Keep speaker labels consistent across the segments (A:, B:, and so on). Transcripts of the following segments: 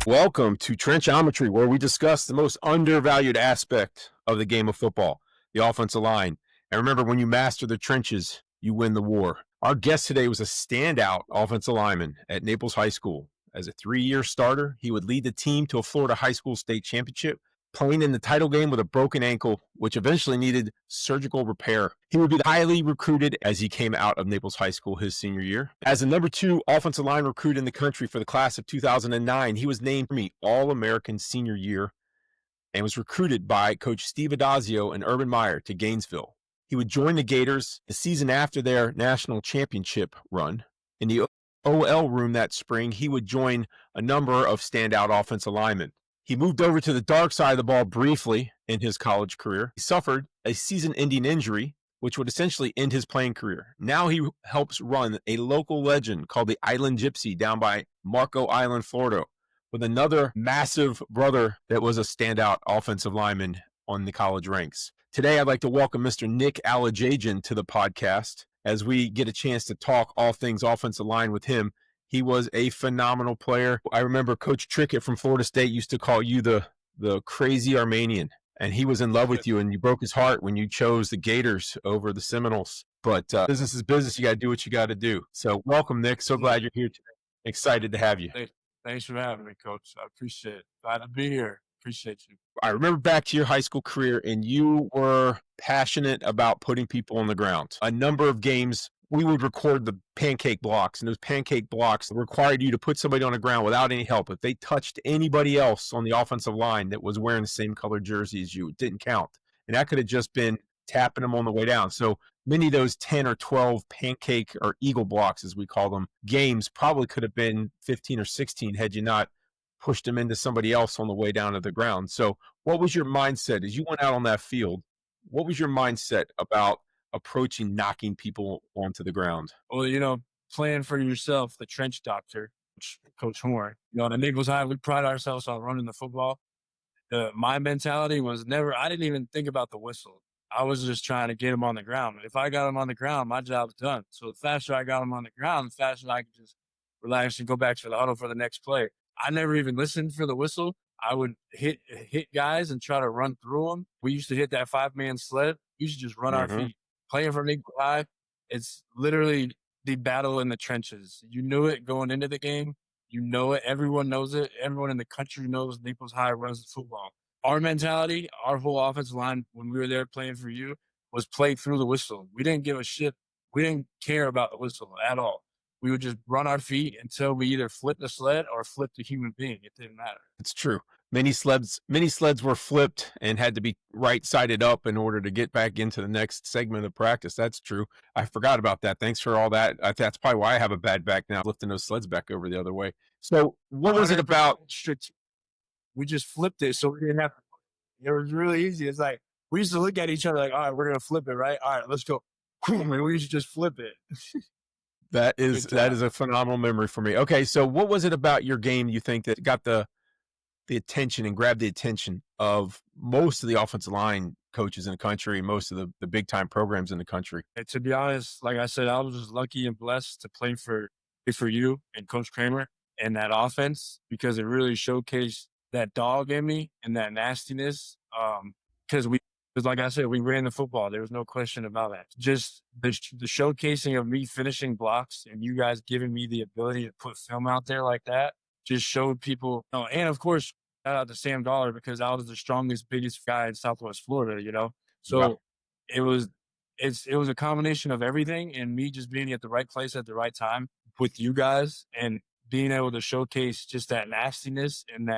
A: Welcome to Trenchometry, where we discuss the most undervalued aspect of the game of football, the offensive line. And remember, when you master the trenches, you win the war. Our guest today was a standout offensive lineman at Naples High School. As a 3-year starter, he would lead the team to a Florida high school state championship, playing in the title game with a broken ankle, which eventually needed surgical repair. He would be highly recruited as he came out of Naples High School his senior year. As the number 2 offensive line recruit in the country for the class of 2009, he was named All-American senior year and was recruited by Coach Steve Adazio and Urban Meyer to Gainesville. He would join the Gators the season after their national championship run. In the OL room that spring, he would join a number of standout offensive linemen. He moved over to the dark side of the ball briefly in his college career. He suffered a season-ending injury, which would essentially end his playing career. Now he helps run a local legend called the Island Gypsy down by Marco Island, Florida, with another massive brother that was a standout offensive lineman on the college ranks. Today, I'd like to welcome Mr. Nick Alajajian to the podcast as we get a chance to talk all things offensive line with him. He was a phenomenal player. I remember Coach Trickett from Florida State used to call you the crazy Armenian, and he was in love with you, and you broke his heart when you chose the Gators over the Seminoles. But business is business. You got to do what you got to do. So welcome, Nick. So glad you're here today. Excited to have you.
B: Thanks for having me, Coach. I appreciate it. Glad to be here. Appreciate you.
A: I remember back to your high school career, and you were passionate about putting people on the ground. A number of games, we would record the pancake blocks, and those pancake blocks required you to put somebody on the ground without any help. If they touched anybody else on the offensive line that was wearing the same colored jersey as you, it didn't count. And that could have just been tapping them on the way down. So many of those 10 or 12 pancake or eagle blocks, as we call them, games probably could have been 15 or 16 had you not pushed them into somebody else on the way down to the ground. So what was your mindset as you went out on that field? What was your mindset about approaching knocking people onto the ground?
B: Well, playing for yourself, the trench doctor, Coach Horn. At Naples High, we pride ourselves on running the football. My mentality was I didn't even think about the whistle. I was just trying to get him on the ground. If I got him on the ground, my job's done. So the faster I got him on the ground, the faster I could just relax and go back to the huddle for the next play. I never even listened for the whistle. I would hit guys and try to run through them. We used to hit that 5-man sled. We used to just run our feet. Playing for Naples High, it's literally the battle in the trenches. You knew it going into the game. You know it. Everyone knows it. Everyone in the country knows Naples High runs the football. Our mentality, our whole offensive line when we were there playing for you was play through the whistle. We didn't give a shit. We didn't care about the whistle at all. We would just run our feet until we either flipped the sled or flipped a human being. It didn't matter.
A: It's true. Many sleds were flipped and had to be right-sided up in order to get back into the next segment of practice. That's true. I forgot about that. Thanks for all that. That's probably why I have a bad back now, lifting those sleds back over the other way. So what was it about?
B: We just flipped it so we didn't have to. It was really easy. It's like we used to look at each other like, all right, we're going to flip it, right? All right, let's go. And we used to just flip it.
A: That is a phenomenal memory for me. Okay, so what was it about your game you think that got the attention and grabbed the attention of most of the offensive line coaches in the country, most of the big time programs in the country?
B: And to be honest, like I said, I was just lucky and blessed to play for you and Coach Kramer and that offense because it really showcased that dog in me and that nastiness. Because like I said, we ran the football. There was no question about that. Just the showcasing of me finishing blocks and you guys giving me the ability to put film out there like that just showed people. And of course, shout out to Sam Dollar because I was the strongest, biggest guy in Southwest Florida, So wow. It was a combination of everything and me just being at the right place at the right time with you guys and being able to showcase just that nastiness and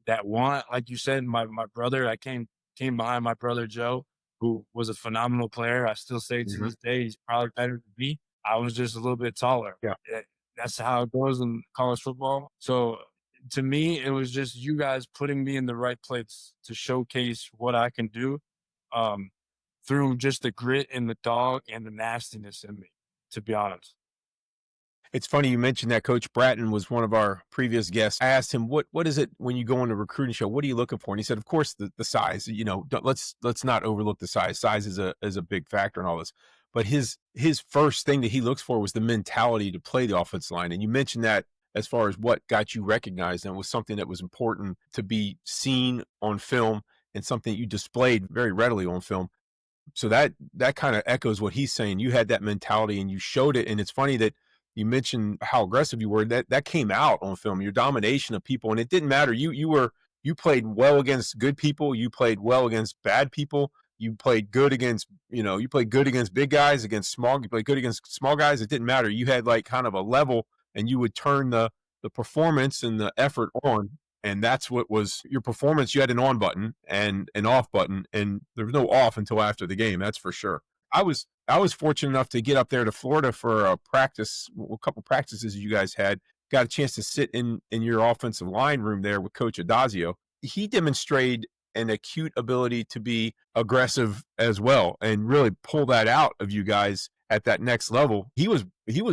B: that want. Like you said, my brother, I came behind my brother Joe, who was a phenomenal player. I still say to this day, he's probably better than me. I was just a little bit taller. Yeah. That's how it goes in college football. So to me, it was just you guys putting me in the right place to showcase what I can do through just the grit and the dog and the nastiness in me, to be honest.
A: It's funny you mentioned that. Coach Bratton was one of our previous guests. I asked him, what is it when you go on a recruiting show? What are you looking for? And he said, of course, the size. Let's not overlook the size. Size is a big factor in all this. But his first thing that he looks for was the mentality to play the offensive line. And you mentioned that as far as what got you recognized and was something that was important to be seen on film and something you displayed very readily on film. So that kind of echoes what he's saying. You had that mentality and you showed it. And it's funny that you mentioned how aggressive you were. That came out on film. Your domination of people, and it didn't matter. You played well against good people. You played well against bad people. You played good against you played good against big guys, against small. You played good against small guys. It didn't matter. You had like kind of a level, and you would turn the performance and the effort on, and that's what was your performance. You had an on button and an off button, and there was no off until after the game. That's for sure. I was fortunate enough to get up there to Florida for a couple practices you guys had. Got a chance to sit in your offensive line room there with Coach Adazio. He demonstrated an acute ability to be aggressive as well, and really pull that out of you guys at that next level. He was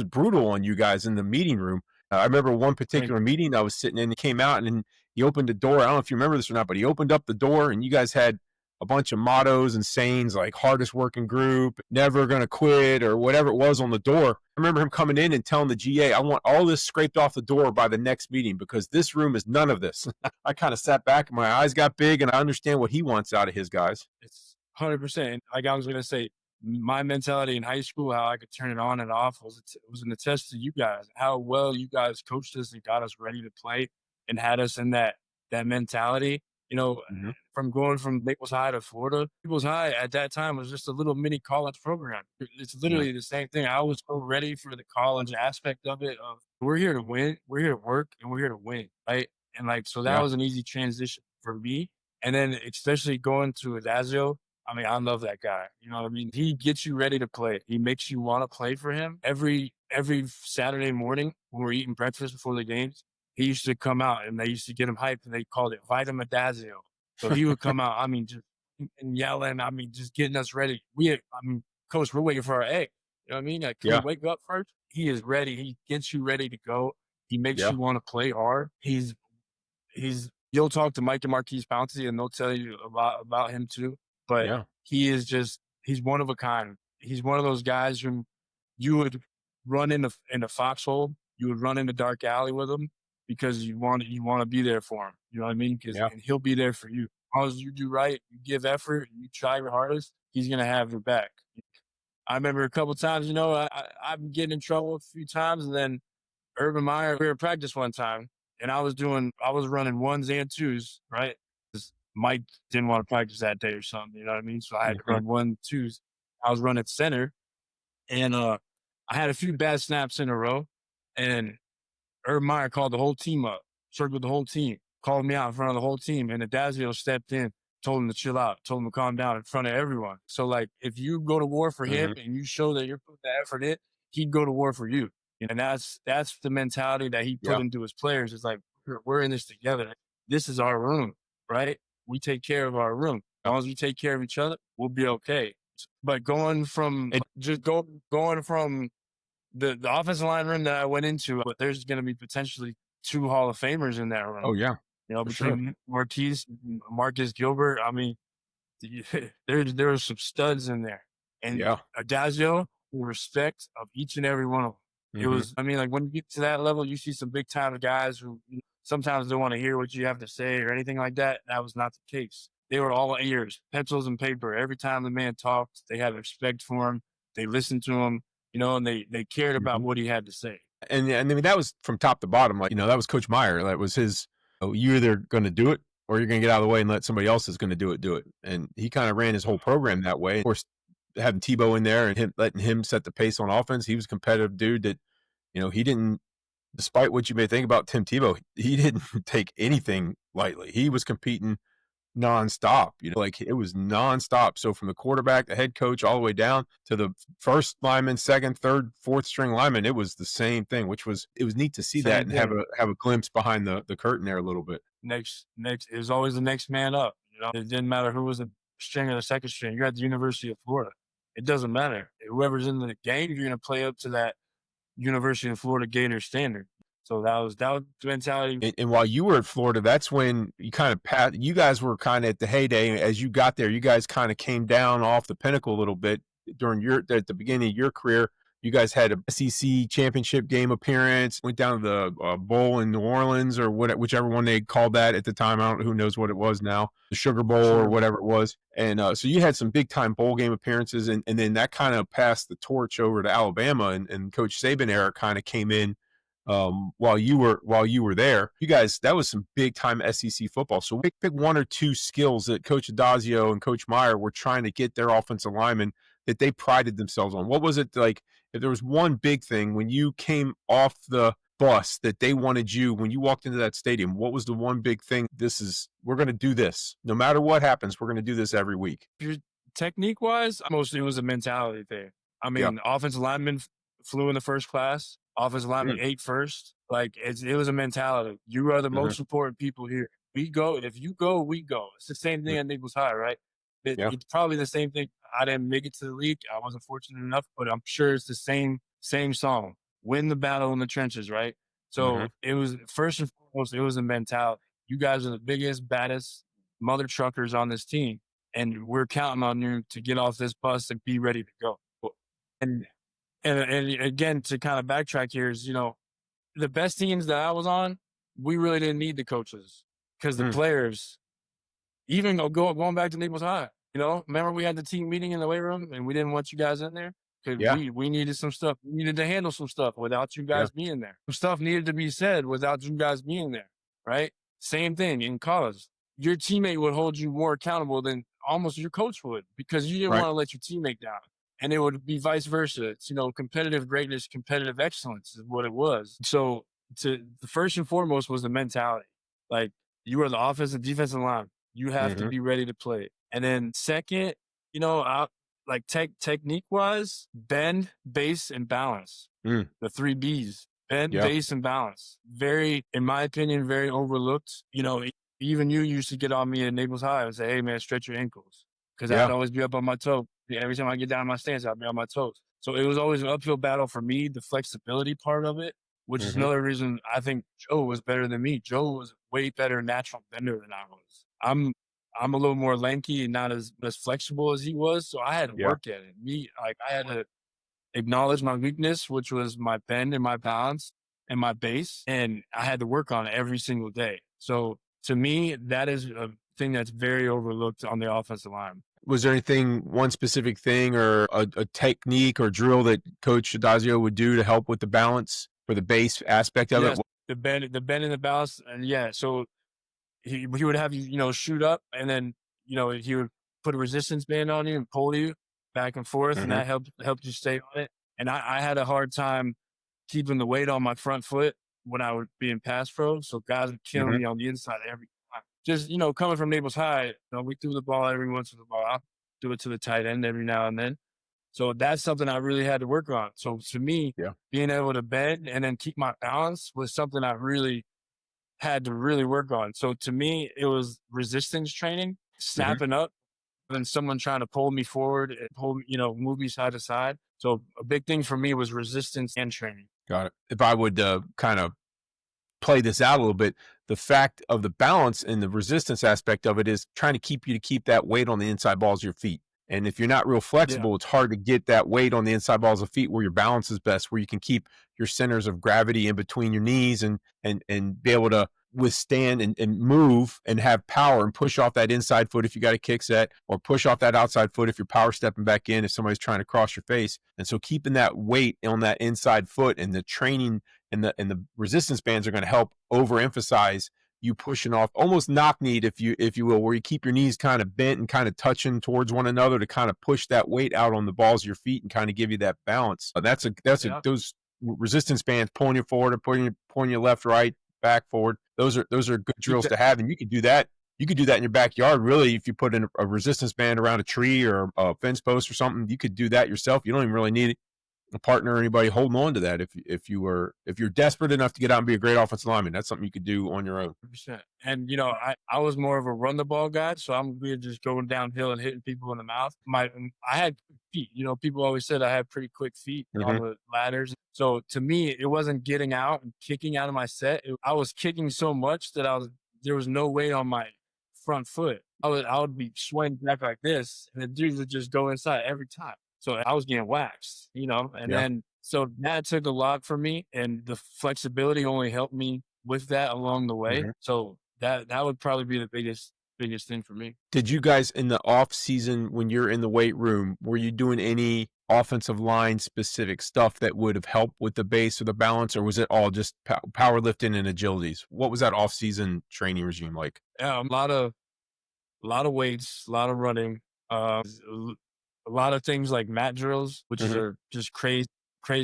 A: brutal on you guys in the meeting room. I remember one particular meeting I was sitting in. He came out and he opened the door. I don't know if you remember this or not, but he opened up the door and you guys had a bunch of mottos and sayings like hardest working group, never going to quit, or whatever it was on the door. I remember him coming in and telling the GA, I want all this scraped off the door by the next meeting because this room is none of this. I kind of sat back and my eyes got big, and I understand what he wants out of his guys.
B: It's 100%. Like I was going to say, my mentality in high school, how I could turn it on and off was an attest to you guys, how well you guys coached us and got us ready to play and had us in that mentality.
A: Mm-hmm.
B: From going from Naples High to Florida, Naples High at that time was just a little mini college program. It's
A: Yeah.
B: literally the same thing. I was so ready for the college aspect of it. Of we're here to win, we're here to work, and we're here to win, right? And like so, that
A: Yeah.
B: was an easy transition for me. And then especially going to Adazio, I mean, I love that guy. You know what I mean? He gets you ready to play. He makes you want to play for him. Every Saturday morning when we're eating breakfast before the games, he used to come out and they used to get him hyped and they called it Vitamin Dazio. So he would come out, I mean, just and yelling, I mean, just getting us ready. Coach, we're waiting for our egg. You know what I mean? Like, can we
A: Yeah.
B: wake up first? He is ready. He gets you ready to go. He makes
A: Yeah.
B: you want to play hard. You'll talk to Mike and Marquise Pouncey and they'll tell you about him too. But
A: Yeah.
B: he's one of a kind. He's one of those guys who you would run in a foxhole, you would run in the dark alley with him because you want to be there for him. You know what I mean?
A: Yeah.
B: And he'll be there for you. As long as you do right, you give effort, you try your hardest, he's gonna have your back. I remember a couple times, I've getting in trouble a few times, and then Urban Meyer, we were at practice one time, and I was running ones and twos, right? 'Cause Mike didn't want to practice that day or something, you know what I mean? So I had to
A: Mm-hmm.
B: run one, twos. I was running center, and I had a few bad snaps in a row, and Urban Meyer called the whole team up, circled the whole team, called me out in front of the whole team, and Adazio stepped in, told him to chill out, told him to calm down in front of everyone. So, like, if you go to war for him
A: Mm-hmm.
B: and you show that you're putting the effort in, he'd go to war for you. And that's the mentality that he put
A: Yeah.
B: into his players. It's like, we're in this together. This is our room, right? We take care of our room. As long as we take care of each other, we'll be okay. But going from the offensive line room that I went into, but there's going to be potentially 2 Hall of Famers in that room.
A: Oh yeah. For sure.
B: Between Marquise and Marcus Gilbert, I mean, there were some studs in there. And
A: Yeah.
B: Adazio, the respect of each and every one of them. It
A: Mm-hmm.
B: was, I mean, like when you get to that level, you see some big time guys who sometimes don't want to hear what you have to say or anything like that. That was not the case. They were all ears, pencils and paper. Every time the man talked, they had respect for him. They listened to him, and they cared about
A: Mm-hmm.
B: what he had to say.
A: And I mean, that was from top to bottom. Like, that was Coach Meyer. That was his, you're either going to do it or you're going to get out of the way and let somebody else is going to do it. And he kind of ran his whole program that way. Of course, having Tebow in there and letting him set the pace on offense, he was a competitive dude that, he didn't, despite what you may think about Tim Tebow, he didn't take anything lightly. He was competing nonstop, like it was nonstop. So from the quarterback, the head coach, all the way down to the first lineman, second, third, fourth string lineman, it was the same thing, it was neat to see that and have a glimpse behind the curtain there a little bit.
B: Next, it was always the next man up. It didn't matter who was the string or the second string. You're at the University of Florida. It doesn't matter. Whoever's in the game, you're going to play up to that University of Florida Gator standard. So that was the mentality.
A: And while you were at Florida, that's when you you guys were kind of at the heyday. As you got there, you guys kind of came down off the pinnacle a little bit at the beginning of your career. You guys had a SEC championship game appearance, went down to the bowl in New Orleans or whichever one they called that at the time. I don't know, who knows what it was now, the Sugar Bowl or whatever it was. And so you had some big time bowl game appearances, and then that kind of passed the torch over to Alabama, and Coach Saban era kind of came in while you were there. You guys, that was some big time SEC football. So pick one or two skills that Coach Adazio and Coach Meyer were trying to get their offensive linemen that they prided themselves on. What was it like? If there was one big thing when you came off the bus that they wanted you when you walked into that stadium, what was the one big thing? We're going to do this no matter what happens. We're going to do this every week.
B: Technique wise, mostly it was a mentality thing. I mean, offensive linemen flew in the first class. Offensive lineman ate first. Like it was a mentality. You are the most important people here. We go. If you go, we go. It's the same thing at Naples High, right? It's probably the same thing. I didn't make it to the league. I wasn't fortunate enough, but I'm sure it's the same song. Win the battle in the trenches, right? So it was first and foremost, it was a mentality. You guys are the biggest, baddest mother truckers on this team, and we're counting on you to get off this bus and be ready to go. And again, to kind of backtrack here is, the best teams that I was on, we really didn't need the coaches because the players, even going back to Naples High, remember we had the team meeting in the weight room and we didn't want you guys in there because we needed some stuff. We needed to handle some stuff without you guys being there. Some stuff needed to be said without you guys being there, right? Same thing in college. Your teammate would hold you more accountable than almost your coach would because you didn't want to let your teammate down. And it would be vice versa. It's, competitive greatness, competitive excellence is what it was. So the first and foremost was the mentality. Like, you are the offensive defensive line. You have to be ready to play. And then second, technique wise, bend, base, and balance. The 3 Bs. Bend, base, and balance. Very, in my opinion, very overlooked. Even you used to get on me at Naples High and say, "Hey man, stretch your ankles." Because I'd always be up on my toe. Every time I get down on my stance, I'll be on my toes. So it was always an uphill battle for me, the flexibility part of it, which is another reason I think Joe was better than me. Joe was way better natural bender than I was. I'm a little more lanky and not as flexible as he was, so I had to work at it. I had to acknowledge my weakness, which was my bend and my balance and my base, and I had to work on it every single day. So to me, that is a thing that's very overlooked on the offensive line.
A: Was there one specific thing or a technique or drill that Coach Adazio would do to help with the balance for the base aspect of it?
B: The bend and the balance. And so he would have you, shoot up, and then, he would put a resistance band on you and pull you back and forth, and that helped you stay on it. And I had a hard time keeping the weight on my front foot when I would be in pass pro. So guys would kill me on the inside every time. Just, coming from Naples High, we threw the ball every once in a while. I'll do it to the tight end every now and then. So that's something I really had to work on. So to me, being able to bend and then keep my balance was something I really had to really work on. So to me, it was resistance training, snapping up, and someone trying to pull me forward and move me side to side. So a big thing for me was resistance and training.
A: Got it. If I would kind of play this out a little bit, the fact of the balance and the resistance aspect of it is trying to keep that weight on the inside balls of your feet. And if you're not real flexible, it's hard to get that weight on the inside balls of feet where your balance is best, where you can keep your centers of gravity in between your knees and be able to withstand and move and have power and push off that inside foot if you got a kick set, or push off that outside foot if you're power stepping back in if somebody's trying to cross your face. And so keeping that weight on that inside foot and the training and the resistance bands are going to help overemphasize you pushing off, almost knock-kneed, if you will, where you keep your knees kind of bent and kind of touching towards one another to kind of push that weight out on the balls of your feet and kind of give you that balance. Those resistance bands pulling you forward or pulling you left, right, back, forward. Those are good drills to have, and you could do that. You could do that in your backyard, really. If you put in a resistance band around a tree or a fence post or something, you could do that yourself. You don't even really need a partner or anybody holding on to that. If you're desperate enough to get out and be a great offensive lineman, that's something you could do on your own.
B: 100%. And I was more of a run the ball guy, so I'm weird just going downhill and hitting people in the mouth. I had feet. People always said I had pretty quick feet on the ladders. So to me, it wasn't getting out and kicking out of my set. I was kicking so much that there was no weight on my front foot. I would be swaying back like this, and the dudes would just go inside every time. So I was getting waxed, and
A: Yeah.
B: then so that took a lot from me, and the flexibility only helped me with that along the way.
A: Mhm.
B: So that would probably be the biggest thing for me.
A: Did you guys in the off season when you're in the weight room, were you doing any offensive line specific stuff that would have helped with the base or the balance, or was it all just powerlifting and agilities? What was that off season training regime like?
B: Yeah, a lot of weights, a lot of running, a lot of things like mat drills, which
A: Mhm.
B: are just crazy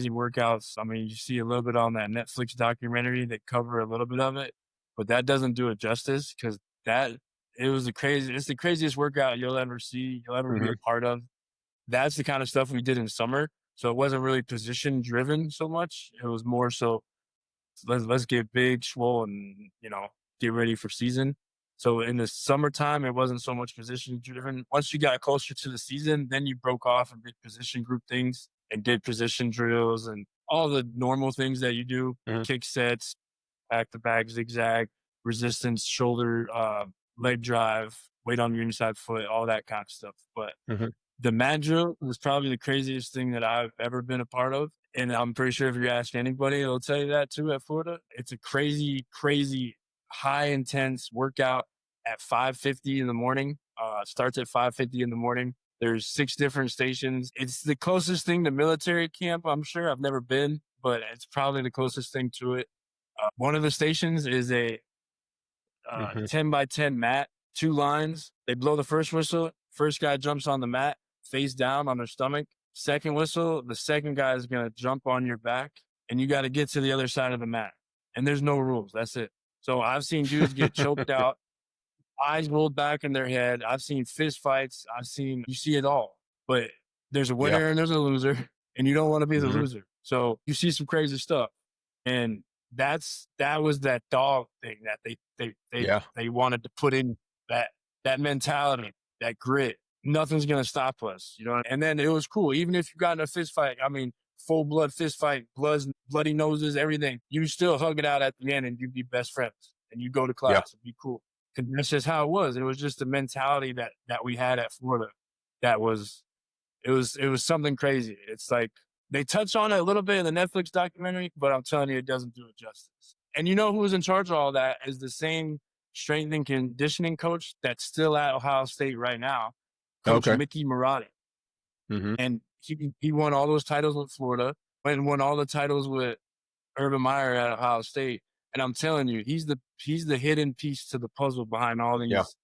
B: workouts. I mean, you see a little bit on that Netflix documentary that cover a little bit of it, but that doesn't do it justice because that it's the craziest workout you'll ever see, you'll ever be a
A: Mhm.
B: part of. That's the kind of stuff we did in summer. So it wasn't really position driven so much. It was more so let's get big, swole, and get ready for season. So in the summertime, it wasn't so much position driven. Once you got closer to the season, then you broke off and did position group things and did position drills and all the normal things that you do:
A: Mhm.
B: kick sets, back to back, zigzag, resistance, shoulder, leg drive, weight on your inside foot, all that kind of stuff. But
A: Mhm.
B: the mat drill was probably the craziest thing that I've ever been a part of. And I'm pretty sure if you ask anybody, they'll tell you that too at Florida. It's a crazy, crazy, high intense workout at 5:50 in the morning. Starts at 5:50 in the morning. There's 6 different stations. It's the closest thing to military camp, I'm sure. I've never been, but it's probably the closest thing to it. One of the stations is a
A: Mhm.
B: 10 by 10 mat, 2 lines. They blow the first whistle. First guy jumps on the mat, face down on their stomach. Second whistle, the second guy is going to jump on your back, and you got to get to the other side of the mat. And there's no rules. That's it. So I've seen dudes get choked out, eyes rolled back in their head. I've seen fist fights. You see it all. But there's a
A: Yeah.
B: winner and there's a loser, and you don't want to be the
A: Mhm.
B: loser. So you see some crazy stuff. And that was that dog thing that
A: Yeah.
B: they wanted to put in that mentality, that grit. Nothing's gonna stop us, And then it was cool. Even if you got in a fist fight, I mean, full blood fist fight, bloody noses, everything, you still hug it out at the end and you'd be best friends and you go to
A: Yeah.
B: class and be cool. 'Cause that's just how it was. It was just the mentality that we had at Florida. That was it was something crazy. It's like they touch on it a little bit in the Netflix documentary, but I'm telling you, it doesn't do it justice. And you know who was in charge of all that is the same strength and conditioning coach that's still at Ohio State right now, Coach
A: Okay.
B: Mickey Marotti.
A: Mhm.
B: And he won all those titles with Florida, and won all the titles with Urban Meyer at Ohio State. And I'm telling you, he's the hidden piece to the puzzle behind all
A: Yeah.
B: these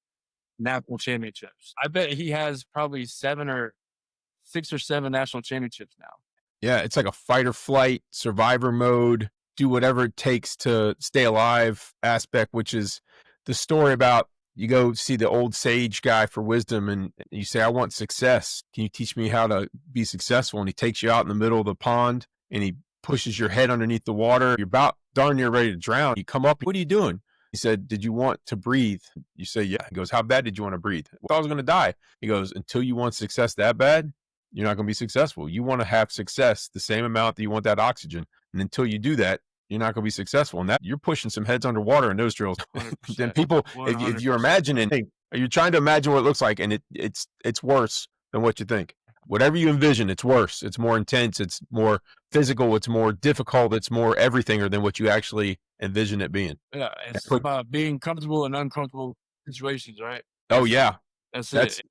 B: national championships. I bet he has probably 6 or 7 national championships now.
A: Yeah, it's like a fight or flight, survivor mode, do whatever it takes to stay alive aspect, which is the story about you go see the old sage guy for wisdom and you say, I want success. Can you teach me how to be successful? And he takes you out in the middle of the pond and he pushes your head underneath the water. You're about darn near ready to drown. You come up, what are you doing? He said, did you want to breathe? You say, yeah. He goes, how bad did you want to breathe? Well, I was going to die. He goes, until you want success that bad, you're not going to be successful. You want to have success the same amount that you want that oxygen. And until you do that, you're not going to be successful. And that you're pushing some heads underwater in those drills. Then
B: 100%.
A: people, if you're
B: 100%.
A: imagining, you're trying to imagine what it looks like, and it's worse than what you think. Whatever you envision, it's worse. It's more intense. It's more physical. It's more difficult. It's more everything than what you actually envision it being.
B: Yeah,
A: And
B: it's about being comfortable in uncomfortable situations, right?
A: oh
B: That's
A: yeah,
B: that's
A: that's
B: it.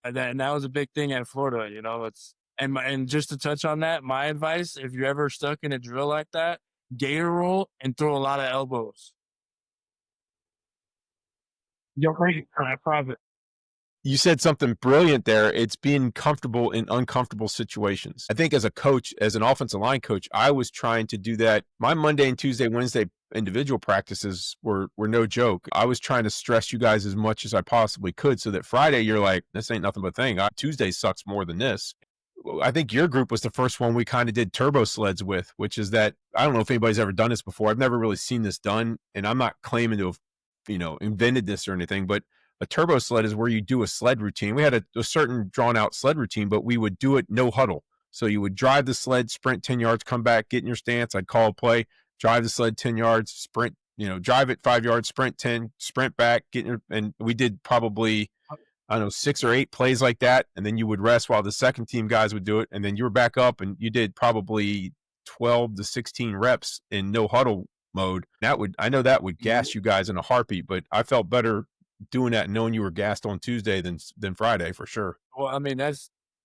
B: And that was a big thing at Florida, It's and just to touch on that, my advice, if you're ever stuck in a drill like that, Gator roll and throw a lot of elbows. You're great for that profit.
A: you said something brilliant there. It's being comfortable in uncomfortable situations. I think as a coach, as an offensive line coach, I was trying to do that. My Monday and Tuesday, Wednesday individual practices were no joke. I was trying to stress you guys as much as I possibly could so that Friday you're like, this ain't nothing but a thing. Tuesday sucks more than this. I think your group was the first one we kind of did turbo sleds with, which is that I don't know if anybody's ever done this before. I've never really seen this done, and I'm not claiming to have, invented this or anything, but a turbo sled is where you do a sled routine. We had a certain drawn out sled routine, but we would do it no huddle. So you would drive the sled, sprint 10 yards, come back, get in your stance. I'd call a play, drive the sled 10 yards, sprint, drive it 5 yards, sprint 10, sprint back, and we did probably I don't know, 6 or 8 plays like that, and then you would rest while the second team guys would do it, and then you were back up and you did probably 12 to 16 reps in no huddle mode. I know that would
B: Yeah.
A: gas you guys in a heartbeat, but I felt better doing that knowing you were gassed on Tuesday than Friday for sure.
B: Well, I mean,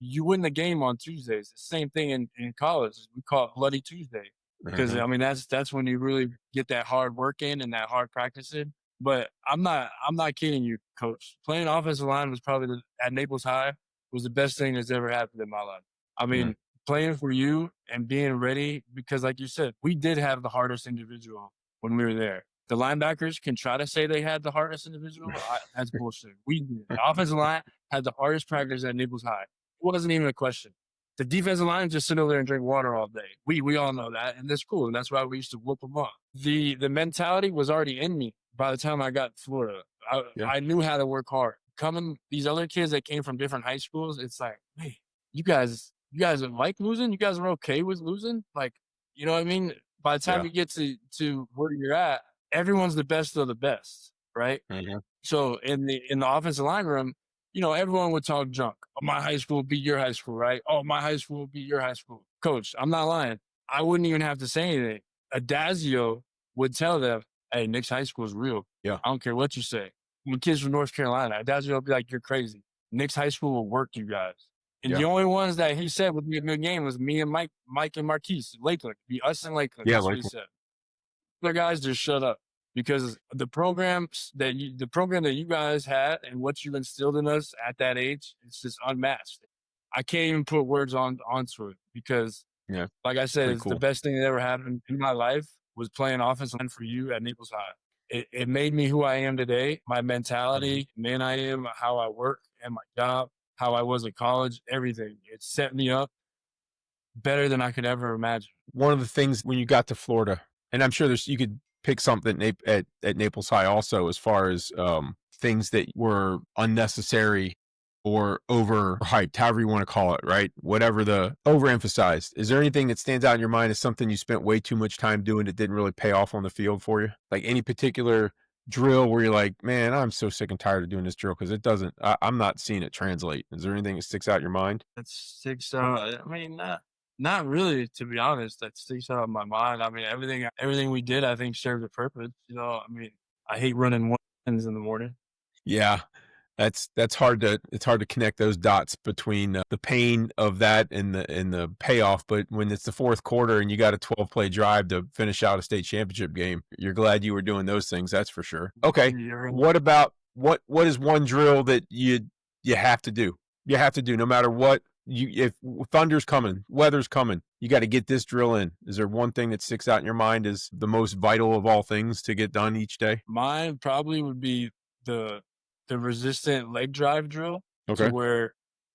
B: you win the game on Tuesdays. The same thing in college. We call it Bloody Tuesday because
A: Uh-huh.
B: I mean that's when you really get that hard work in and that hard practice in. But I'm not kidding you, coach. Playing offensive line was probably at Naples High was the best thing that's ever happened in my life. I
A: Yeah.
B: mean, playing for you and being ready because, like you said, we did have the hardest individual when we were there. The linebackers can try to say they had the hardest individual. That's bullshit. We did. The offensive line had the hardest practice at Naples High. It wasn't even a question. The defensive line just sit over there and drink water all day. We all know that, and that's cool. And that's why we used to whoop them up. The mentality was already in me by the time I got to Florida.
A: Yeah.
B: I knew how to work hard. Coming these other kids that came from different high schools, it's like, hey, you guys like losing? You guys are okay with losing? Like, you know what I mean? By the time
A: Yeah.
B: you get to where you're at, everyone's the best of the best, right?
A: Mhm.
B: So in the offensive line room, everyone would talk junk. Oh, my high school beat your high school, right? Oh, my high school beat your high school. Coach, I'm not lying. I wouldn't even have to say anything. Adazio would tell them, hey, Nick's high school is real.
A: Yeah.
B: I don't care what you say. When kids from North Carolina, Adazio would be like, you're crazy. Nick's high school will work you guys. And
A: Yeah.
B: the only ones that he said would be a good game was me and Mike and Marquise, Lakeland. Be us and Lakeland.
A: Yeah,
B: That's what
A: like
B: he said. Other guys just shut up because the program that you guys had and what you instilled in us at that age, it's just unmatched. I can't even put words onto it because,
A: yeah,
B: like I said,
A: pretty
B: it's the
A: cool.
B: best thing that ever happened in my life was playing offensive line for you at Naples High. It made me who I am today. My
A: Mhm.
B: mentality, man, I am, how I work and my job, how I was at college, everything. It set me up better than I could ever imagine.
A: One of the things when you got to Florida, and I'm sure you could pick something at Naples High also as far as things that were unnecessary or overhyped, however you want to call it, right? Whatever the overemphasized. Is there anything that stands out in your mind as something you spent way too much time doing that didn't really pay off on the field for you? Like any particular drill where you're like, man, I'm so sick and tired of doing this drill because it doesn't, I'm not seeing it translate. Is there anything that sticks out in your mind?
B: That sticks out. I mean, not really, to be honest. That sticks out of my mind. I mean, everything we did, I think, served a purpose. I mean, I hate running ones in the morning.
A: Yeah. That's hard to it's hard to connect those dots between the pain of that and the payoff. But when it's the fourth quarter and you got a 12 play drive to finish out a state championship game, you're glad you were doing those things. That's for sure. Okay,
B: You're
A: what about what is one drill that you have to do? You have to do no matter what. If thunder's coming, weather's coming, you got to get this drill in. Is there one thing that sticks out in your mind as the most vital of all things to get done each day?
B: Mine probably would be the the resistant leg drive drill to
A: Okay.
B: where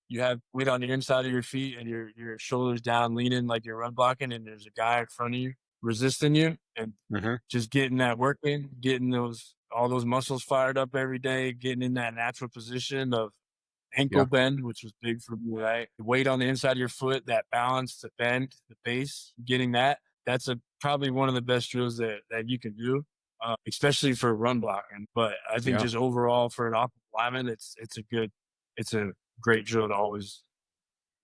B: you have weight on the inside of your feet and your shoulders down, leaning like you're run blocking, and there's a guy in front of you resisting you, and
A: Hmm.
B: just getting that work in, getting those all those muscles fired up every day, getting in that natural position of ankle
A: Yeah.
B: bend, which was big for me, right? The weight on the inside of your foot, that balance, the bend, the base, getting that. That's probably one of the best drills that you can do, especially for run blocking. But I think
A: Yeah.
B: just overall for an offensive lineman, it's a great drill to always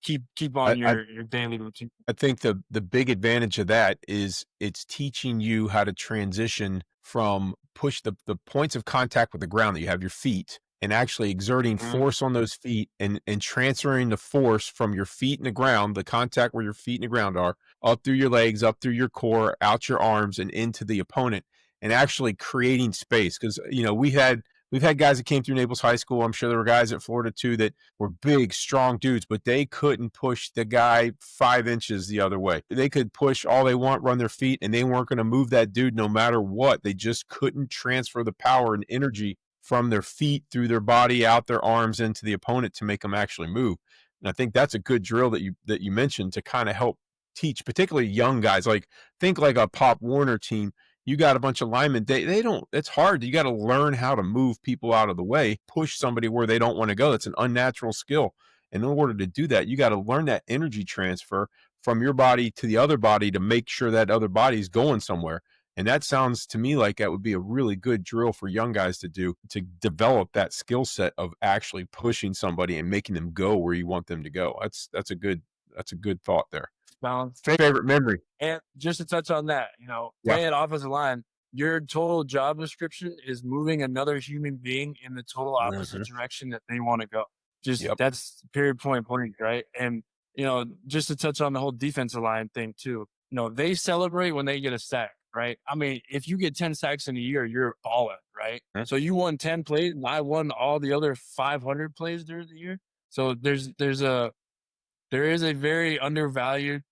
B: keep on
A: I
B: your daily routine.
A: I think the big advantage of that is it's teaching you how to transition from push the points of contact with the ground that you have your feet and actually exerting
B: Mhm.
A: force on those feet and transferring the force from your feet in the ground, the contact where your feet in the ground are, up through your legs, up through your core, out your arms and into the opponent and actually creating space. Because we've had guys that came through Naples High School. I'm sure there were guys at Florida too that were big, strong dudes, but they couldn't push the guy 5 inches the other way. They could push all they want, run their feet, and they weren't going to move that dude no matter what. They just couldn't transfer the power and energy from their feet through their body, out their arms into the opponent to make them actually move. And I think that's a good drill that you mentioned to kind of help teach, particularly young guys. Like think like a Pop Warner team. You got a bunch of linemen. They don't. It's hard. You got to learn how to move people out of the way, push somebody where they don't want to go. It's an unnatural skill. And in order to do that, you got to learn that energy transfer from your body to the other body to make sure that other body is going somewhere. And that sounds to me like that would be a really good drill for young guys to do, to develop that skill set of actually pushing somebody and making them go where you want them to go. That's a good thought there.
B: Balance.
A: Favorite memory?
B: And just to touch on that,
A: Yeah.
B: playing offensive line, your total job description is moving another human being in the total opposite
A: Mhm.
B: direction that they want to go. Just
A: Yep.
B: that's period, point blank, right? And just to touch on the whole defensive line thing too, they celebrate when they get a sack, right? I mean, if you get 10 sacks in a year, you're balling, right?
A: Mhm.
B: So you won 10 plays, and I won all the other 500 plays during the year. So there is a very undervalued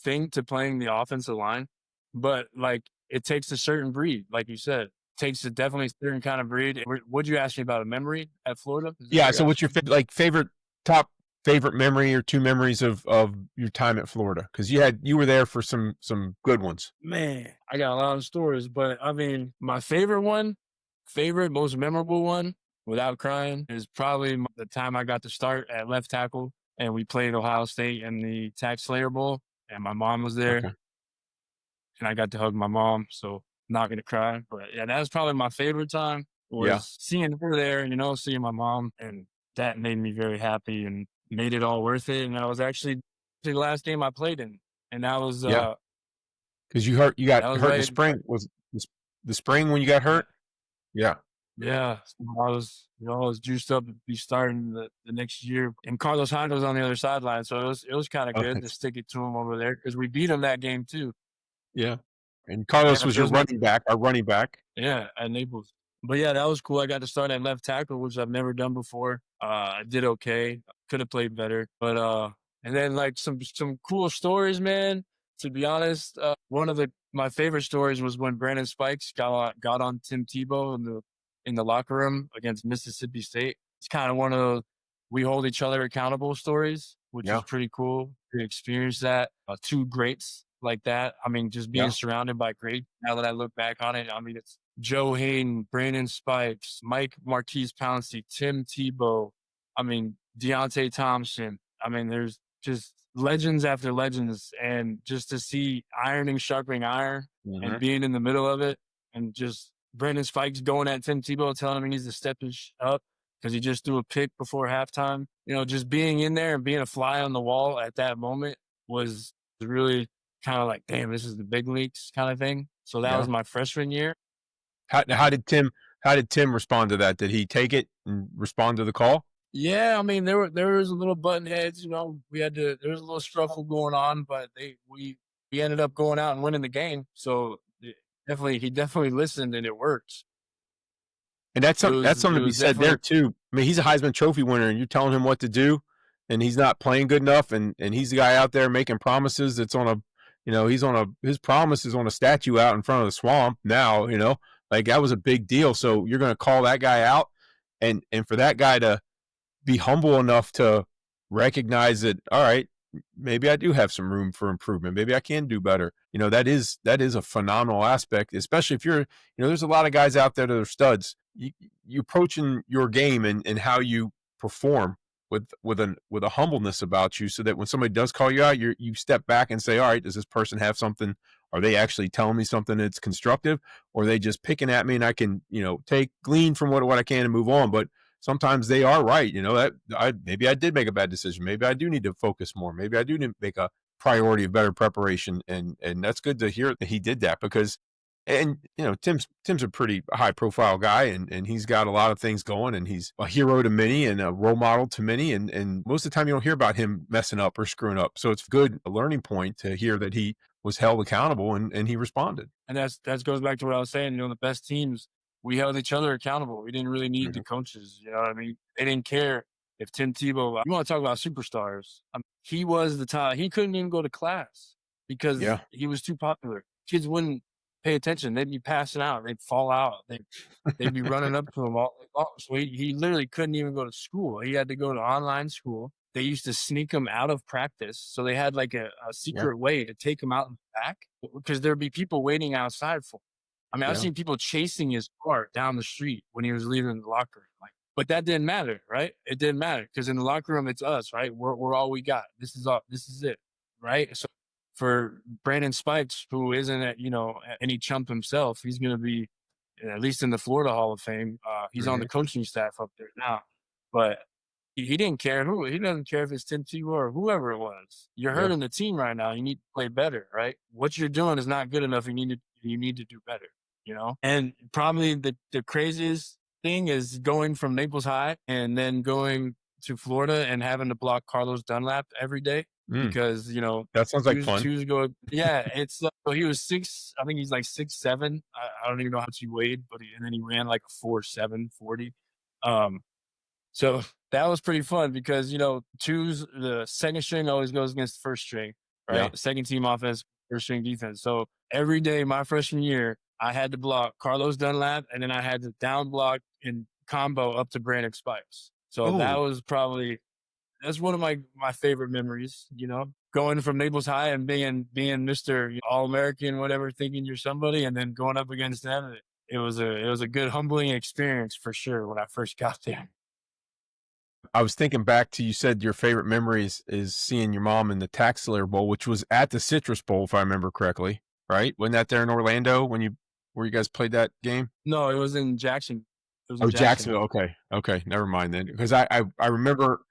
B: thing to playing the offensive line, but like it takes a certain breed, like you said. It takes a definitely certain kind of breed. What'd you ask me about a memory at Florida? Is that what
A: Yeah.
B: you're
A: So what's your
B: asking?
A: top favorite memory or two memories of your time at Florida? Because you were there for some good ones.
B: Man, I got a lot of stories, but I mean, my favorite, most memorable one, without crying, is probably the time I got to start at left tackle and we played Ohio State in the Tax Slayer Bowl, and my mom was there.
A: Okay.
B: And I got to hug my mom, so I'm not gonna cry. But yeah, that was probably my favorite time,
A: Yeah.
B: was seeing her there, seeing my mom, and that made me very happy and made it all worth it. And that was actually the last game I played in, and that was
A: Yeah. Because you got
B: that was
A: hurt in the
B: right.
A: spring. Was the spring when you got
B: Yeah,
A: hurt? Yeah.
B: yeah. So I was juiced up to be starting the next year, and Carlos Hyde was on the other sideline, so it was kind of good
A: Okay.
B: to stick it to him over there because we beat him that game too.
A: Yeah. And
B: And
A: Carlos was
B: it
A: your
B: was my
A: running back.
B: Yeah, at Naples. But yeah, that was cool. I got to start at left tackle, which I've never done before. I did okay. Could have played better. But and then like some cool stories, man. To be honest, one of my favorite stories was when Brandon Spikes got on Tim Tebow in the locker room against Mississippi State. It's kind of one of those we hold each other accountable stories, which was
A: Yeah.
B: pretty cool to experience that. Two greats like that. I mean, just being
A: Yeah.
B: surrounded by great. Now that I look back on it, I mean, it's Joe Hayden, Brandon Spikes, Mike Marquise Pouncey, Tim Tebow. I mean, Deontay Thompson. I mean, there's just legends after legends. And just to see ironing, sharpening iron and
A: Mhm.
B: being in the middle of it, and just Brandon Spikes going at Tim Tebow, telling him he needs to step his up because he just threw a pick before halftime. Just being in there and being a fly on the wall at that moment was really kind of like, damn, this is the big leagues kind of thing. So that was
A: Yeah.
B: my freshman year.
A: How did Tim respond to that? Did he take it and respond to the call?
B: Yeah, I mean there was a little button heads, there was a little struggle going on, but we ended up going out and winning the game. So he definitely listened and it worked.
A: And that's
B: It
A: something to be
B: was
A: said there
B: definitely
A: too. I mean, he's a Heisman Trophy winner, and you're telling him what to do, and he's not playing good enough, and he's the guy out there making promises. That's on a, his promise is on a statue out in front of the swamp now. Like that was a big deal. So you're going to call that guy out, and for that guy to be humble enough to recognize that, all right, maybe I do have some room for improvement. Maybe I can do better. That is a phenomenal aspect, especially if there's a lot of guys out there that are studs. You approaching your game and how you perform with a humbleness about you, so that when somebody does call you out, you step back and say, all right, does this person have something? Are they actually telling me something that's constructive, or are they just picking at me and I can, glean from what I can and move on? But sometimes they are right. Maybe I did make a bad decision. Maybe I do need to focus more. Maybe I do need to make a priority of better preparation. And that's good to hear that he did that, because, and Tim's a pretty high profile guy, and he's got a lot of things going, and he's a hero to many and a role model to many. And most of the time you don't hear about him messing up or screwing up. So it's good, a learning point to hear that he was held accountable and he responded.
B: and that goes back to what I was saying, the best teams, we held each other accountable. We didn't really need the
A: Mhm.
B: coaches, you know what I mean? They didn't care if Tim Tebow, you want to talk about superstars. He was the top. He couldn't even go to class because
A: Yeah.
B: he was too popular. Kids wouldn't pay attention. They'd be passing out. They'd fall out. They'd be running up to him all. So he literally couldn't even go to school. He had to go to online school. They used to sneak him out of practice. So they had like a
A: Yeah.
B: secret way to take him out in the back because there'd be people waiting outside for him. I mean, I've
A: Yeah.
B: seen people chasing his car down the street when he was leaving the locker room. Like, but that didn't matter, right? It didn't matter because in the locker room, it's us, right? We're all we got. This is it, right? So for Brandon Spikes, who isn't any chump himself. He's going to be at least in the Florida Hall of Fame. He's on the
A: Mhm.
B: coaching staff up there now, but he didn't care who. He doesn't care if it's Tim Tebow or whoever it was. You're
A: Yeah.
B: hurting the team right now. You need to play better, right? What you're doing is not good enough. You need to do better. And probably the craziest thing is going from Naples High and then going to Florida and having to block Carlos Dunlap every day
A: Mm,
B: because
A: that sounds like
B: Choose
A: fun.
B: choose go yeah, it's so he was 6, I think he's like 6'7". I don't even know how much he weighed, but and then he ran like a 4.7 40. Um, so that was pretty fun because, choose the second string always goes against the first string,
A: Yeah.
B: right? Second team offense, first string defense. So every day my freshman year, I had to block Carlos Dunlap and then I had to down block and combo up to Brandon Spikes. So that
A: Oh,
B: was probably that's one of my favorite memories, going from Naples High and being Mr. All American, whatever, thinking you're somebody, and then going up against them. It was a good humbling experience for sure when I first got there.
A: I was thinking back to you said your favorite memories is seeing your mom in the Taxslayer Bowl, which was at the Citrus Bowl, if I remember correctly, right? Wasn't that there in Orlando where you guys played that game?
B: No, it was in Jackson. It was in
A: Oh, Jacksonville.
B: Jacksonville.
A: Okay. Okay. Never mind then. Because I remember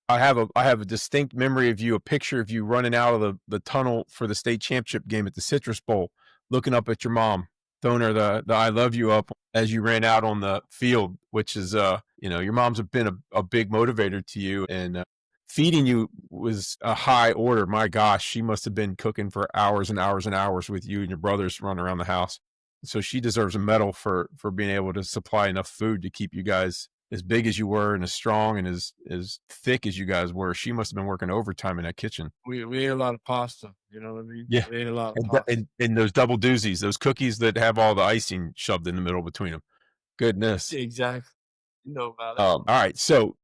A: I have a distinct memory of you, a picture of you running out of the tunnel for the state championship game at the Citrus Bowl, looking up at your mom, throwing her the I love you up as you ran out on the field, which is your mom's been a big motivator to you, and feeding you was a high order. My gosh, she must have been cooking for hours and hours and hours with you and your brothers running around the house. So she deserves a medal for being able to supply enough food to keep you guys as big as you were and as strong and as thick as you guys were. She must have been working overtime in that kitchen.
B: We ate a lot of pasta. You know what I mean?
A: Yeah.
B: We ate a lot of
A: And,
B: pasta.
A: and those double doozies, those cookies that have all the icing shoved in the middle between them. Goodness.
B: Exactly. You know about it.
A: All right. So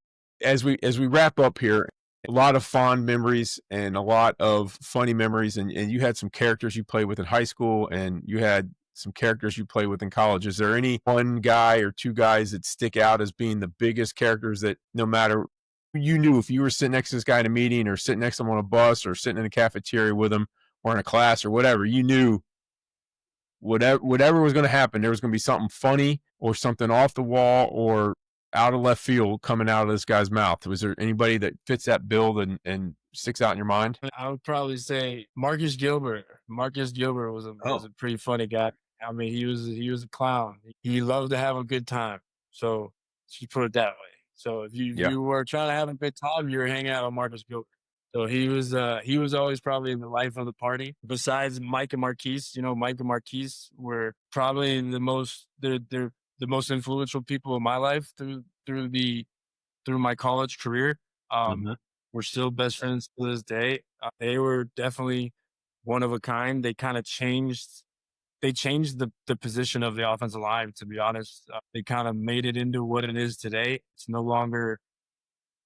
A: as we wrap up here, a lot of fond memories and a lot of funny memories, and you had some characters you played with in high school, and you had some characters you played with in college. Is there any one guy or two guys that stick out as being the biggest characters that no matter you knew if you were sitting next to this guy in a meeting or sitting next to him on a bus or sitting in a cafeteria with him or in a class or whatever, you knew whatever was going to happen, there was going to be something funny or something off the wall or out of left field coming out of this guy's mouth. Was there anybody that fits that bill and sticks out in your mind?
B: I would probably say Marcus Gilbert. Marcus Gilbert was
A: Oh,
B: a pretty funny guy. I mean, he was a clown. He loved to have a good time. So she put it that way. So if
A: yeah.
B: you were trying to have a good time, you were hanging out with Marcus Gilbert. So he was always probably the life of the party. Besides Mike and Marquise, Mike and Marquise were probably they're the most influential people in my life through my college career. Um,
A: Mhm.
B: we're still best friends to this day. They were definitely one of a kind. They changed the position of the offensive line. To be honest, they kind of made it into what it is today. It's no longer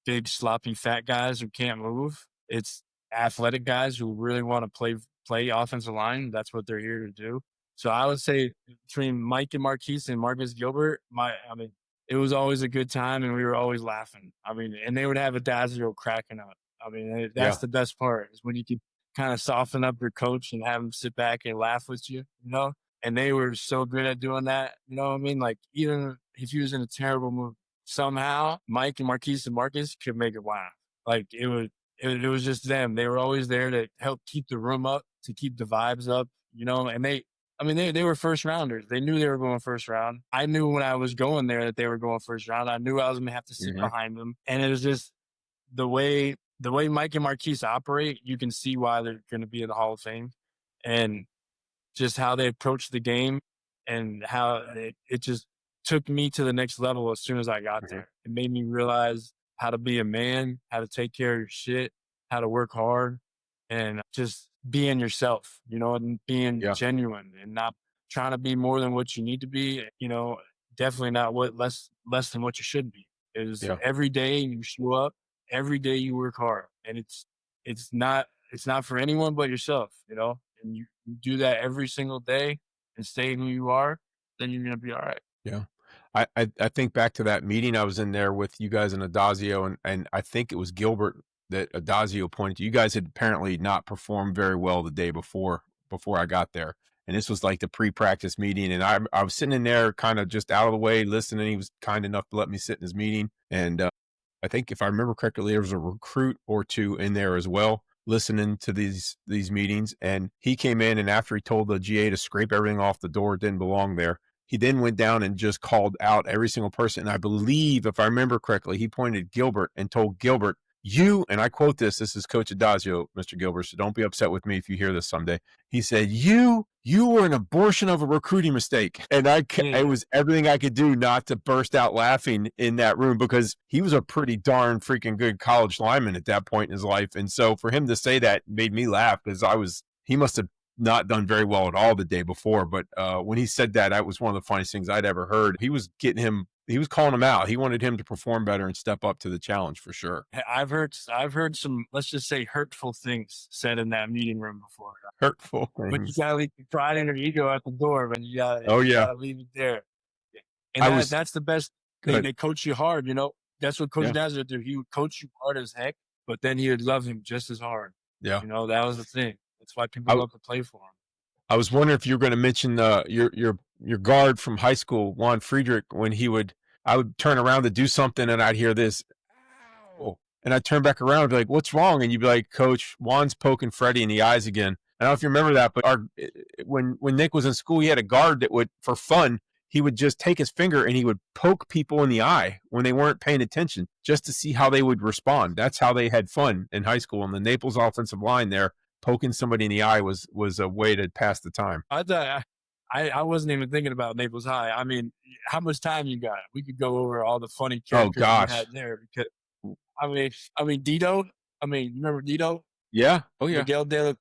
B: big sloppy fat guys who can't move. It's athletic guys who really want to play offensive line. That's what they're here to do. So I would say between Mike and Marquise and Marcus Gilbert, I mean, it was always a good time and we were always laughing. I mean, and they would have a Dazio cracking up. I mean, that's
A: Yeah.
B: the best part is when you can kind of soften up your coach and have him sit back and laugh with you. And they were so good at doing that. You know what I mean? Like even if he was in a terrible mood, somehow Mike and Marquise and Marcus could make it laugh. Like it was just them. They were always there to help keep the room up, to keep the vibes up. And they were first rounders. They knew they were going first round. I knew when I was going there that they were going first round. I knew I was gonna have to sit
A: Mhm.
B: behind them. And it was just the way Mike and Marquise operate, you can see why they're gonna be in the Hall of Fame. And just how they approach the game and how it just took me to the next level as soon as I got
A: Mhm.
B: there. It made me realize how to be a man, how to take care of your shit, how to work hard, and just being yourself, and being
A: Yeah.
B: genuine and not trying to be more than what you need to be, definitely not what less than what you should be. Is
A: Yeah.
B: every day you show up, every day you work hard. And it's not for anyone but yourself, and you do that every single day and stay who you are, then you're gonna be all right.
A: Yeah. I think back to that meeting I was in there with you guys in Adazio and I think it was Gilbert that Adazio pointed to. You guys had apparently not performed very well the day before I got there. And this was like the pre-practice meeting. And I was sitting in there kind of just out of the way listening. He was kind enough to let me sit in his meeting. And I think if I remember correctly, there was a recruit or two in there as well listening to these meetings. And he came in, and after he told the GA to scrape everything off the door, it didn't belong there. He then went down and just called out every single person. And I believe, if I remember correctly, he pointed at Gilbert and told Gilbert, you, and I quote this is Coach Adazio, Mr. Gilbert, so don't be upset with me if you hear this someday. He said, you were an abortion of a recruiting mistake. And it was everything I could do not to burst out laughing in that room, because he was a pretty darn freaking good college lineman at that point in his life. And so for him to say that made me laugh, because he must have not done very well at all the day before. But when he said that, that was one of the funniest things I'd ever heard. He was calling him out. He wanted him to perform better and step up to the challenge for sure.
B: I've heard some, let's just say, hurtful things said in that meeting room before.
A: Hurtful
B: But you
A: things.
B: gotta leave your pride and your ego at the door, man. You gotta leave it there. And that's the best thing. They coach you hard, That's what Coach Daz would do. He would coach you hard as heck, but then he would love him just as hard.
A: Yeah.
B: That was the thing. That's why people love to play for him.
A: I was wondering if you were going to mention your guard from high school, Juan Friedrich, when I would turn around to do something and I'd hear this, ow, and I'd turn back around and be like, what's wrong? And you'd be like, Coach, Juan's poking Freddie in the eyes again. I don't know if you remember that, but when Nick was in school, he had a guard that would, for fun, he would just take his finger and he would poke people in the eye when they weren't paying attention, just to see how they would respond. That's how they had fun in high school. And the Naples offensive line there, poking somebody in the eye was a way to pass the time.
B: I wasn't even thinking about Naples High. I mean, how much time you got? We could go over all the funny characters you had there. Because I mean, Dito. Remember Dito?
A: Yeah. Oh yeah.
B: Miguel De La,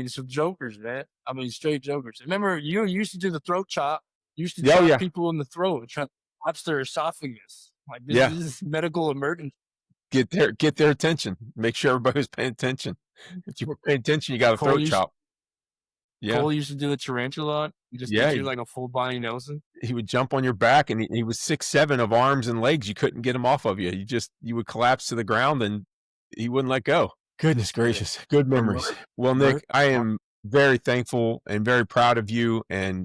B: some jokers, man. Straight jokers. Remember, you used to do the throat chop. You used to chop people in the throat, try to collapse their esophagus. Like this is medical emergency.
A: Get their attention. Make sure everybody's paying attention. If you were paying attention, you got a throat chop.
B: Yeah. Cole used to do the tarantula. You just do like a full body Nelson.
A: He would jump on your back, and he was 6'7" of arms and legs. You couldn't get him off of you. You would collapse to the ground, and he wouldn't let go. Goodness gracious. Good memories. Well, Nick, I am very thankful and very proud of you and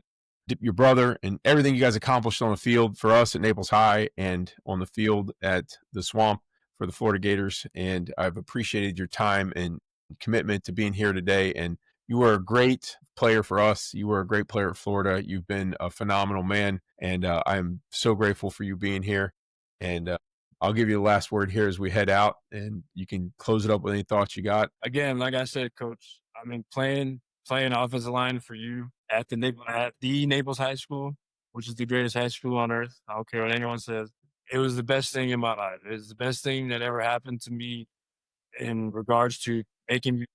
A: your brother and everything you guys accomplished on the field for us at Naples High and on the field at the Swamp for the Florida Gators. And I've appreciated your time and commitment to being here today. And you were a great player for us. You were a great player at Florida. You've been a phenomenal man. And I'm so grateful for you being here. And I'll give you the last word here as we head out, and you can close it up with any thoughts you got.
B: Again, like I said, Coach, playing offensive line for you at the Naples High School, which is the greatest high school on earth. I don't care what anyone says. It was the best thing in my life. It was the best thing that ever happened to me in regards to making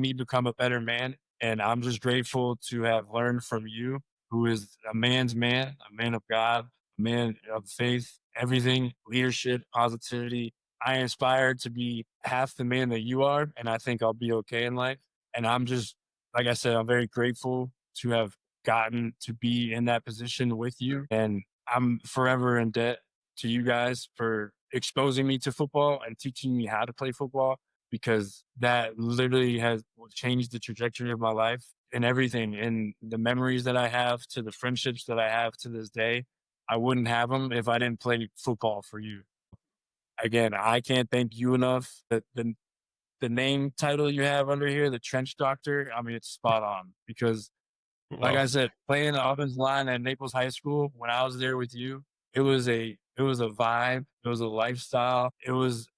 B: me become a better man. And I'm just grateful to have learned from you, who is a man's man, a man of God, a man of faith, everything, leadership, positivity. I aspire to be half the man that you are, and I think I'll be okay in life. And I'm just, like I said, I'm very grateful to have gotten to be in that position with you. And I'm forever in debt to you guys for exposing me to football and teaching me how to play football, because that literally has changed the trajectory of my life and everything. And the memories that I have, to the friendships that I have to this day, I wouldn't have them if I didn't play football for you. Again, I can't thank you enough. The name title you have under here, the Trench Doctor, it's spot on, because like I said, playing the offensive line at Naples High School, when I was there with you, it was a vibe. It was a lifestyle. It was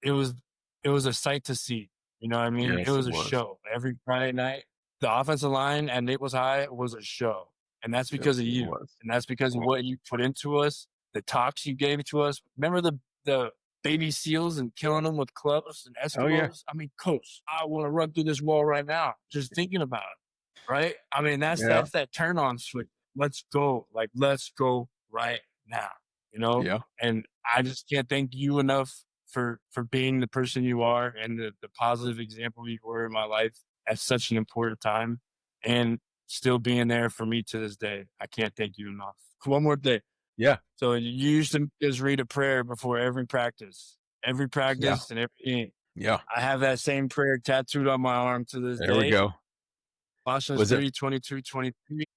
B: a sight to see. You know what I mean?
A: Yes,
B: it was a show every Friday night. The offensive line at Naples High was a show. And that's because of you. And that's because of what you put into us, the talks you gave to us. Remember the baby seals and killing them with clubs and Eskimos?
A: Oh, yeah.
B: Coach, I want to run through this wall right now, just thinking about it. Right? That's that turn on switch. Let's go. Let's go right now.
A: Yeah.
B: And I just can't thank you enough for being the person you are and the positive example you were in my life at such an important time, and still being there for me to this day. I can't thank you enough. One more thing.
A: Yeah.
B: So you used to just read a prayer before every practice and every game.
A: Yeah.
B: I have that same prayer tattooed on my arm to this
A: There we
B: day.
A: go.
B: Colossians
A: Was it?
B: 3:22-23.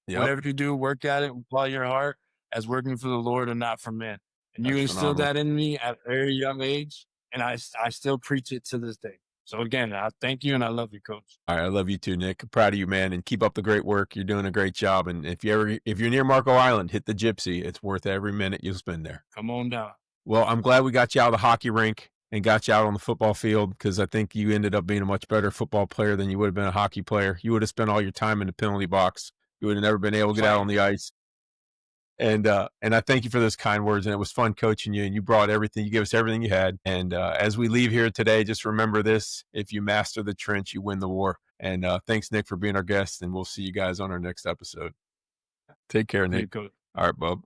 A: Yep.
B: Whatever you do, work at it with all your heart as working for the Lord and not for men. And you
A: That's
B: instilled
A: phenomenal.
B: that in me at a very young age, and I still preach it to this day. So again, I thank you and I love you, Coach.
A: All right, I love you too, Nick. Proud of you, man, and keep up the great work. You're doing a great job. And if you're near Marco Island, hit the Gypsy. It's worth every minute you spend there.
B: Come on down.
A: Well, I'm glad we got you out of the hockey rink and got you out on the football field because I think you ended up being a much better football player than you would have been a hockey player. You would have spent all your time in the penalty box. You would have never been able to get out on the ice. And I thank you for those kind words. And it was fun coaching you. And you brought everything. You gave us everything you had. And as we leave here today, just remember this: if you master the trench, you win the war. And thanks, Nick, for being our guest. And we'll see you guys on our next episode. Take care,
B: See you,
A: Nick.
B: Coach.
A: All right, bub.